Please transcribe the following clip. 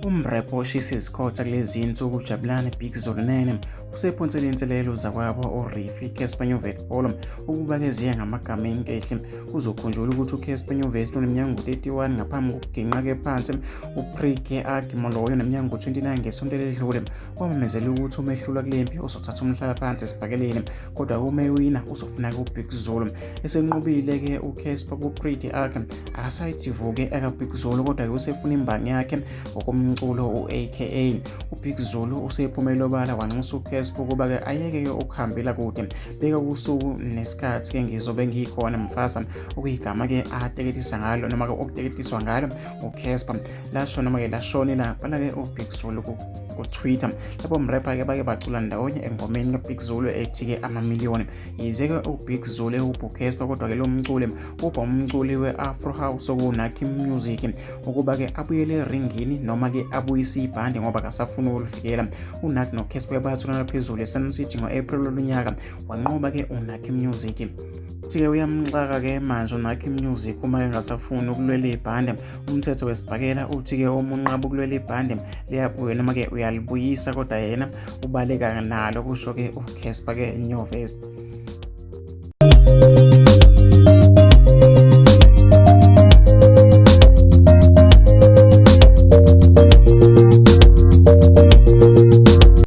Umrap oshisa izikhotha kulezi insuku uJabulani Bigzulu nene usephonsele inselelo zakwabo uRifi Cassper Nyovest ukuba-ke ziye ngamagama enkehli kuzokhunjulwa ukuthi uCassper Nyovest uneminyaka engu-31 ngaphambi kokuginqa-ke phansi uPrike Agimoloyo oneminyaka engu-29 ngesonto eledlule kwamemezela ukuthi uma ehlulwa kule mpi uzothatha umhlalaphansi esibhakeleni kodwa uma ewina uzofuna-ke uBigzulu esenqubile-ke uCassper kuPrike akasayithi-ke akaBigzulu kodwa-ke usefuna imbangi yakhe ngokomculo u-aka uBigzulu usephumele obala wanxusa uCassper ukuba-ke ayeke-ke ukuhambela kude beka kusuku nesikhathi-ke ngizobe ngikhona mfasa okuyigama-ke ateketisa ngalo noma-ke okuteketiswa ngalo uCassper lasho noma-ke lashonela bhala-ke uBigzulu ku-Twitter lapho umrapper-ke bake bacula ndawonye engomeni kaBigzulu ethi-ke amamiliyoni yize-ke uBigzulu ewupha uCassper kodwa-ke lo mculi upha umculi we-Afro House okuNaak Music ukuba-ke abuyele eringini noma-ke abuyise ibhande ngoba akasafuna ukulifikela uNaak noCassper bayathulana phezulu eSun City ngo-April lonyaka wanqoba-ke uNaak Music uthi-ke uyamxaka-ke manje uNaak Music uma engasafuni ukulwela ibhande umthetho wesibhakela uthi-ke uma unqaba ukulwela ibhande liyabuya noma-ke uyalibuyisa kodwa yena ubaleka nalo kusho-ke uCassper-ke Nyovest.